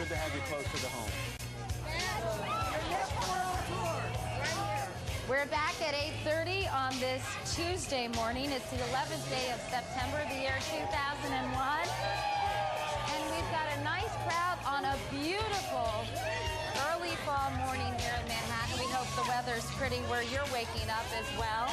good to have you closer to home. We're back at 8:30 on this Tuesday morning. It's the 11th day of September, the year 2001. And we've got a nice crowd on a beautiful early fall morning here in Manhattan. We hope the weather's pretty where you're waking up as well.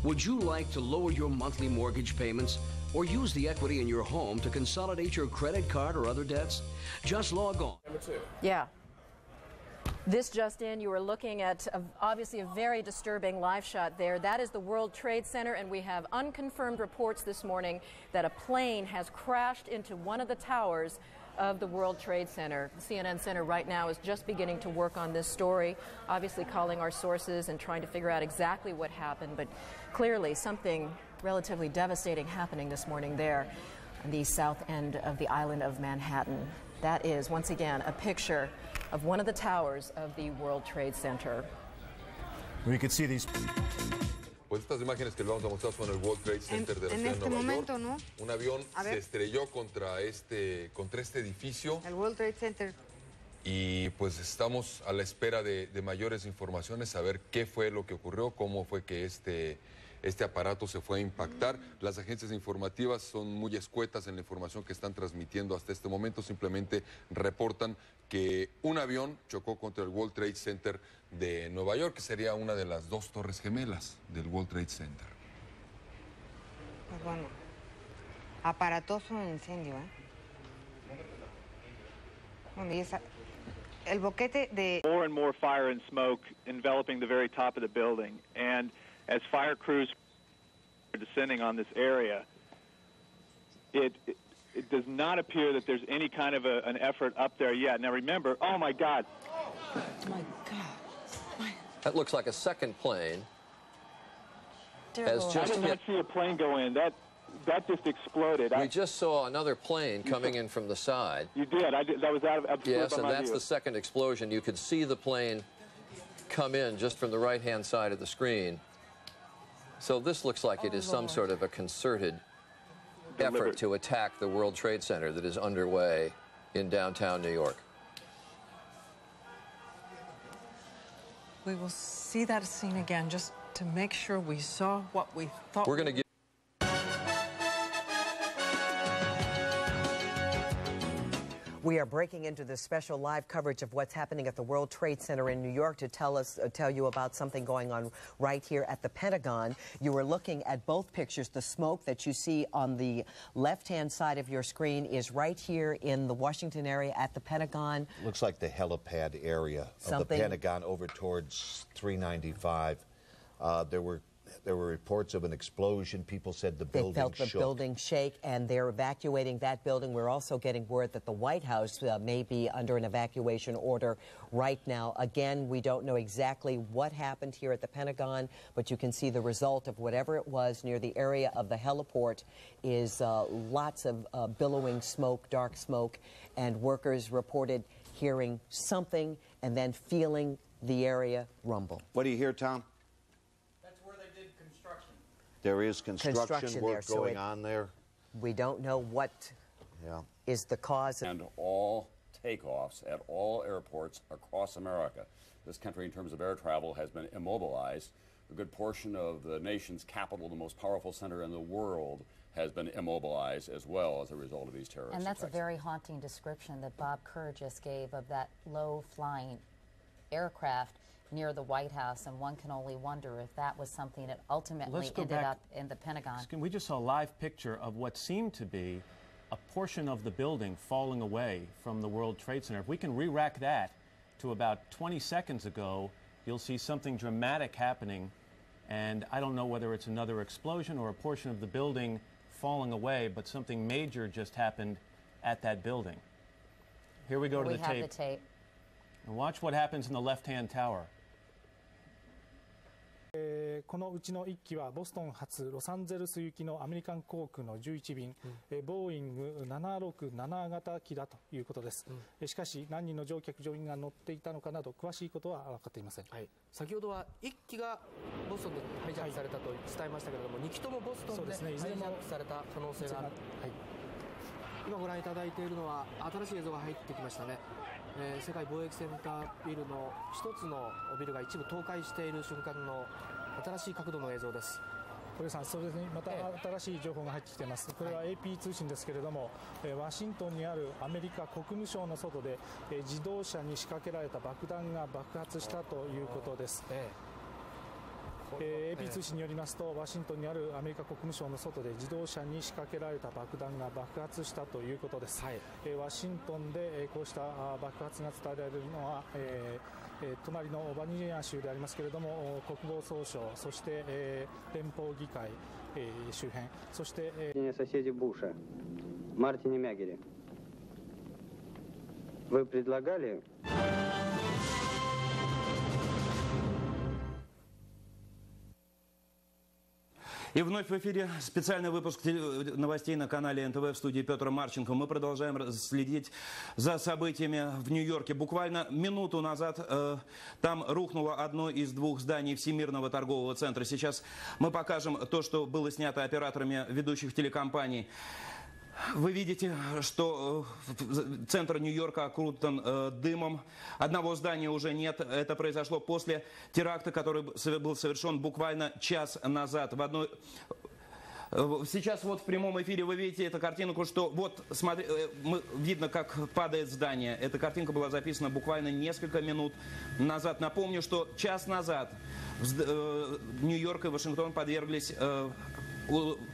Would you like to lower your monthly mortgage payments or use the equity in your home to consolidate your credit card or other debts? Just log on. Number 2. Yeah. This just in, you were looking at obviously a very disturbing live shot there. That is the World Trade Center, and we have unconfirmed reports this morning that a plane has crashed into one of the towers of the World Trade Center. The CNN Center right now is just beginning to work on this story, obviously calling our sources and trying to figure out exactly what happened, but clearly something relatively devastating happening this morning there on the south end of the island of Manhattan. That is, once again, a picture of one of the towers of the World Trade Center. We could see these. Pues estas imágenes que le vamos a mostrar son el World Trade Center de la ciudad de Nueva York. ¿No? Un avión se estrelló contra este edificio. El World Trade Center. Y pues estamos a la espera de mayores informaciones, saber qué fue lo que ocurrió, cómo fue que este aparato se fue a impactar. Las agencias informativas son muy escuetas en la información que están transmitiendo hasta este momento. Simplemente reportan que un avión chocó contra el World Trade Center de Nueva York, que sería una de las 2 torres gemelas del World Trade Center. Pues bueno, aparatoso incendio, ¿eh? Bueno, y el boquete de... More and more fire and smoke enveloping the very top of the building. And as fire crews are descending on this area, it does not appear that there's any kind of an effort up there yet. Now remember, oh my God. Oh my God. That looks like a second plane. I did not see a plane go in. That just exploded. We just saw another plane coming in from the side. You did. That was out of Yes, and that's the second explosion. You could see the plane come in just from the right-hand side of the screen. So this looks like it is some sort of a concerted effort to attack the World Trade Center that is underway in downtown New York. We will see that scene again just to make sure we saw what we thought. We're going to give We are breaking into the special live coverage of what's happening at the World Trade Center in New York to tell you about something going on right here at the Pentagon. You are looking at both pictures. The smoke that you see on the left-hand side of your screen is right here in the Washington area at the Pentagon. Looks like the helipad area of the Pentagon over towards 395. There were reports of an explosion. People said the building shook. They felt the building shake, and they're evacuating that building. We're also getting word that the White House may be under an evacuation order right now. Again, we don't know exactly what happened here at the Pentagon, but you can see the result of whatever it was near the area of the heliport is lots of billowing smoke, dark smoke, and workers reported hearing something and then feeling the area rumble. What do you hear, Tom? There is construction work going on there. We don't know what is the cause. And all takeoffs at all airports across America. This country, in terms of air travel, has been immobilized. A good portion of the nation's capital, the most powerful center in the world, has been immobilized as well as a result of these terrorist And that's attacks. a very haunting description that Bob Kerr just gave of that low-flying aircraft near the White House, and one can only wonder if that was something that ultimately ended up in the Pentagon. We just saw a live picture of what seemed to be a portion of the building falling away from the World Trade Center. If we can re-rack that to about 20 seconds ago, you'll see something dramatic happening, and I don't know whether it's another explosion or a portion of the building falling away, but something major just happened at that building. Here we go to the tape. We have the tape. And watch what happens in the left-hand tower. このうちの1機はボストン発ロサンゼルス行きのアメリカン航空の11便、ボーイング767型機だということです。しかし何人の乗客乗員が乗っていたのかなど詳しいことは分かっていません。先ほどは1機がボストンでハイジャックされたと伝えましたけれども、2機ともボストンでハイジャックされた可能性がある。今ご覧いただいているのは新しい映像が入ってきましたね。世界貿易センタービルの一つのビルが一部倒壊している瞬間の新しい角度の映像です。堀さん、そうですね、また新しい情報が入ってきています。これは AP 通信ですけれども、ワシントンにあるアメリカ国務省の外で自動車に仕掛けられた爆弾が爆発したということです。AP 通信によりますと、ワシントンにあるアメリカ国務省の外で自動車に仕掛けられた爆弾が爆発したということです。ワシントンでこうした爆発が伝えられるのは、隣のバニジア州でありますけれども、国防総省、そして、連邦議会、周辺、そして、соседи Буша, Мартине Мягере. Вы предлагали? И вновь в эфире специальный выпуск новостей на канале НТВ, в студии Петр Марченко. Мы продолжаем следить за событиями в Нью-Йорке. Буквально минуту назад там рухнуло одно из двух зданий Всемирного торгового центра. Сейчас мы покажем то, что было снято операторами ведущих телекомпаний. Вы видите, что центр Нью-Йорка окутан дымом. Одного здания уже нет. Это произошло после теракта, который был совершен буквально час назад. Сейчас вот в прямом эфире вы видите эту картинку, что вот видно, как падает здание. Эта картинка была записана буквально несколько минут назад. Напомню, что час назад Нью-Йорк и Вашингтон подверглись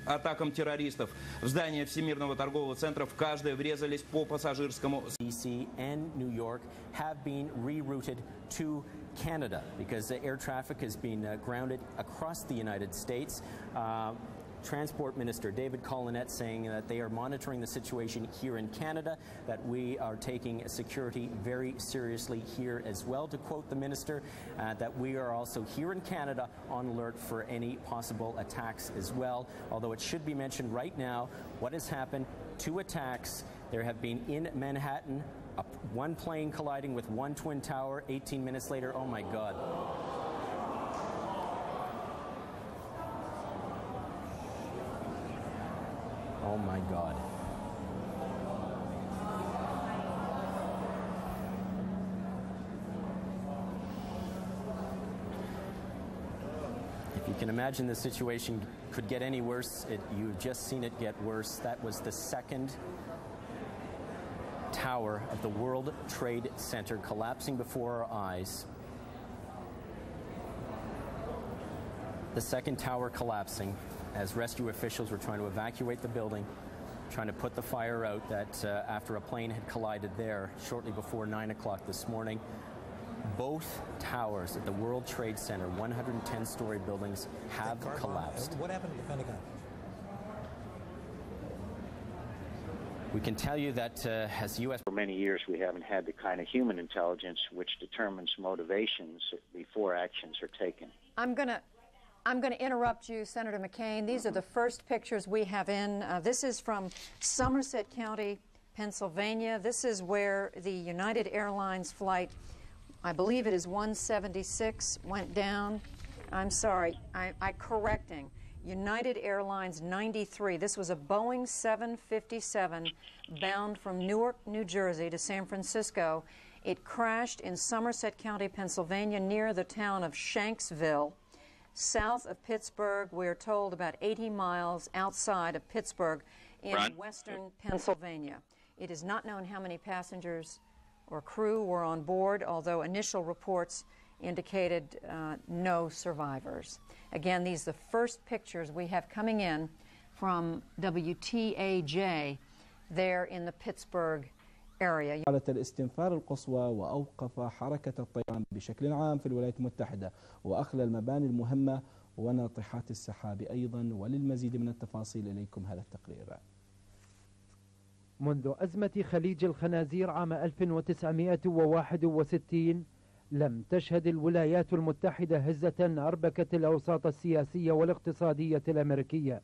атакам террористов. В здание Всемирного торгового центра в каждое врезались по пассажирскому. DC and New York have been rerouted to Canada because the air traffic has been grounded across the United States. Transport Minister David Collinette saying that they are monitoring the situation here in Canada, that we are taking security very seriously here as well. To quote the minister, that we are also here in Canada on alert for any possible attacks as well. Although it should be mentioned right now, what has happened, 2 attacks. There have been in Manhattan, one plane colliding with one twin tower. 18 minutes later, oh my God. Oh my God. If you can imagine the situation could get any worse, you've just seen it get worse. That was the second tower of the World Trade Center collapsing before our eyes. The second tower collapsing as rescue officials were trying to evacuate the building, trying to put the fire out that after a plane had collided there shortly before 9 o'clock this morning. Both towers at the World Trade Center, 110-story buildings, have collapsed. What happened at the Pentagon? We can tell you that as U.S. For many years, we haven't had the kind of human intelligence which determines motivations before actions are taken. I'm going to interrupt you, Senator McCain. These are the first pictures we have in. This is from Somerset County, Pennsylvania. This is where the United Airlines flight, I believe it is 176, went down. I'm sorry, I'm correcting. United Airlines 93. This was a Boeing 757 bound from Newark, New Jersey to San Francisco. It crashed in Somerset County, Pennsylvania, near the town of Shanksville, south of Pittsburgh. We're told about 80 miles outside of Pittsburgh in western Pennsylvania. It is not known how many passengers or crew were on board, although initial reports indicated no survivors. Again, these are the first pictures we have coming in from WTAJ there in the Pittsburgh area. حالة الاستنفار القصوى وأوقف حركة الطيران بشكل عام في الولايات المتحدة وأخلى المباني المهمة وناطحات السحاب أيضا. وللمزيد من التفاصيل إليكم هذا التقرير. منذ أزمة خليج الخنازير عام 1961 لم تشهد الولايات المتحدة هزة أربكت الأوساط السياسية والاقتصادية الأمريكية.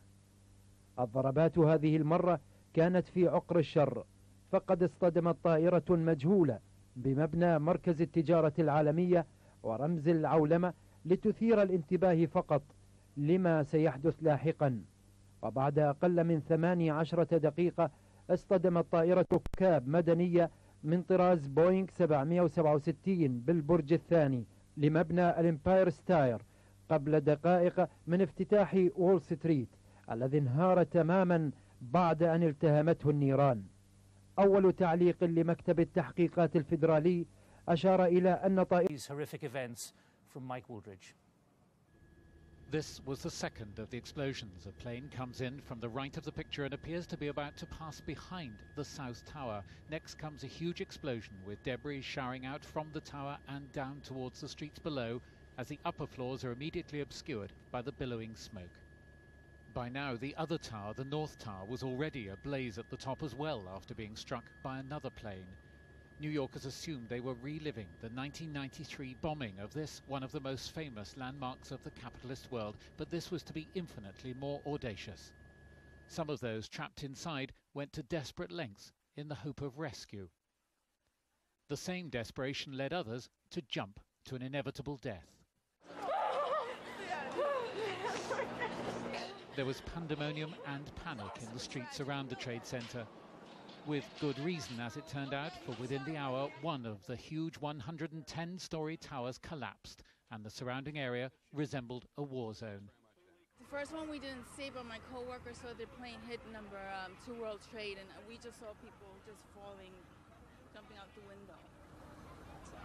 الضربات هذه المرة كانت في عقر الشر، فقد اصطدمت طائرة مجهولة بمبنى مركز التجارة العالمية ورمز العولمة لتثير الانتباه فقط لما سيحدث لاحقا. وبعد أقل من 18 دقيقة اصطدمت طائرة ركاب مدنية من طراز بوينغ 767 بالبرج الثاني لمبنى الإمباير ستاير قبل دقائق من افتتاح وول ستريت الذي انهار تماما بعد أن التهمته النيران. أول تعليق لمكتب التحقيقات الفيدرالي أشار إلى أن This was the second of the explosions. A plane comes in from the right of the picture and appears to be about to pass behind the South Tower. Next comes a huge explosion with debris showering out from the tower and down towards the streets below as the upper floors are immediately obscured by the billowing smoke. By now, the other tower, the North Tower, was already ablaze at the top as well after being struck by another plane. New Yorkers assumed they were reliving the 1993 bombing of this, one of the most famous landmarks of the capitalist world, but this was to be infinitely more audacious. Some of those trapped inside went to desperate lengths in the hope of rescue. The same desperation led others to jump to an inevitable death. There was pandemonium and panic in the streets around the Trade Center. With good reason, as it turned out, for within the hour, one of the huge 110-story towers collapsed, and the surrounding area resembled a war zone. The first one we didn't see, but my co-worker saw the plane hit number 2 World Trade, and we just saw people just falling, jumping out the window. So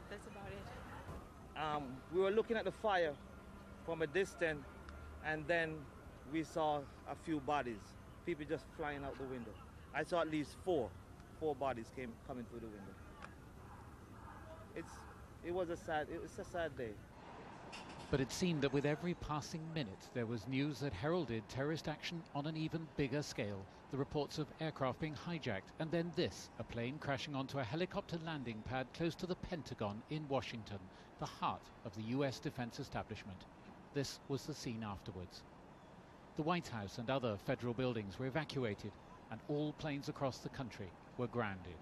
that's about it. We were looking at the fire from a distance, and then we saw a few bodies, people just flying out the window. I saw at least four bodies coming through the window. It's a sad day. But it seemed that with every passing minute there was news that heralded terrorist action on an even bigger scale. The reports of aircraft being hijacked, and then this, a plane crashing onto a helicopter landing pad close to the Pentagon in Washington, the heart of the US defense establishment. This was the scene afterwards. The White House and other federal buildings were evacuated, and all planes across the country were grounded.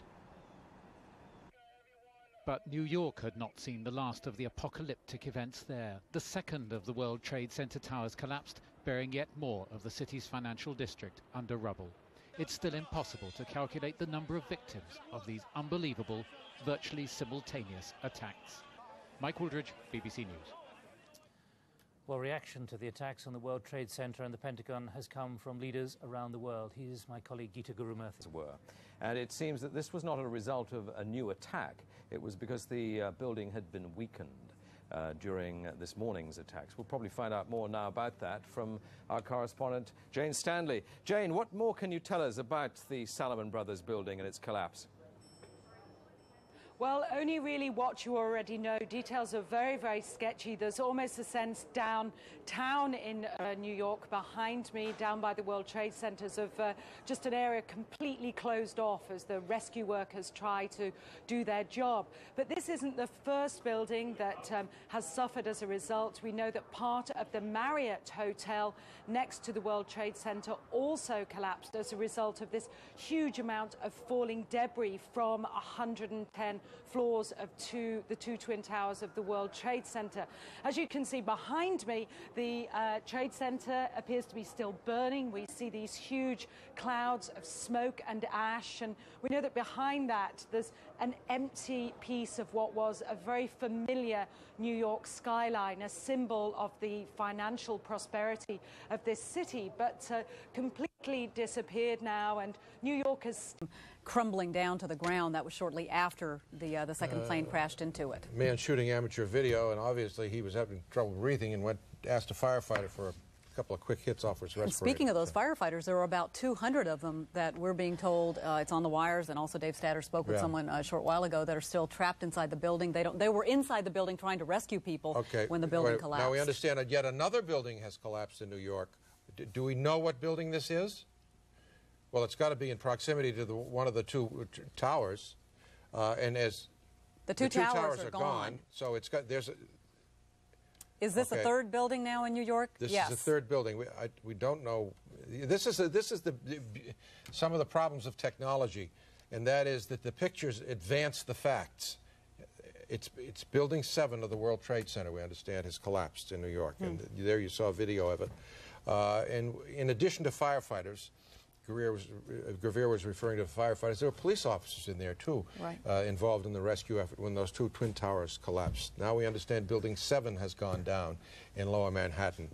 But New York had not seen the last of the apocalyptic events there. The second of the World Trade Center towers collapsed, burying yet more of the city's financial district under rubble. It's still impossible to calculate the number of victims of these unbelievable, virtually simultaneous attacks. Mike Wooldridge, BBC News. Well, reaction to the attacks on the World Trade Center and the Pentagon has come from leaders around the world. Here's my colleague Gita Gurumurthy. And it seems that this was not a result of a new attack. It was because the building had been weakened during this morning's attacks. We'll probably find out more now about that from our correspondent, Jane Stanley. Jane, what more can you tell us about the Salomon Brothers building and its collapse? Well, only really what you already know. Details are very, very sketchy. There's almost a sense downtown in New York behind me, down by the World Trade Centers, of just an area completely closed off as the rescue workers try to do their job. But this isn't the first building that has suffered as a result. We know that part of the Marriott Hotel next to the World Trade Center also collapsed as a result of this huge amount of falling debris from 110 floors of the two twin towers of the World Trade Center. As you can see behind me, the Trade Center appears to be still burning. We see these huge clouds of smoke and ash, and we know that behind that there's an empty piece of what was a very familiar New York skyline, a symbol of the financial prosperity of this city, but completely disappeared now, and New York is crumbling down to the ground. That was shortly after the second plane crashed into it. Man shooting amateur video, and obviously he was having trouble breathing and asked a firefighter for a couple of quick hits off his respirator. And speaking of those firefighters, there were about 200 of them that we're being told, it's on the wires, and also Dave Statter spoke with someone a short while ago, that are still trapped inside the building. They were inside the building trying to rescue people when the building collapsed. Now we understand that yet another building has collapsed in New York. Do we know what building this is? Well, it's got to be in proximity to one of the two towers. And as The two towers are gone. So it's got, there's a... Is this a third building now in New York? This yes. is a third building. We don't know. This is some of the problems of technology, and that is that the pictures advance the facts. It's Building 7 of the World Trade Center, we understand, has collapsed in New York, and there you saw a video of it. And in addition to firefighters, Greer was referring to firefighters, there were police officers in there too, involved in the rescue effort when those two twin towers collapsed. Now we understand Building 7 has gone down in Lower Manhattan.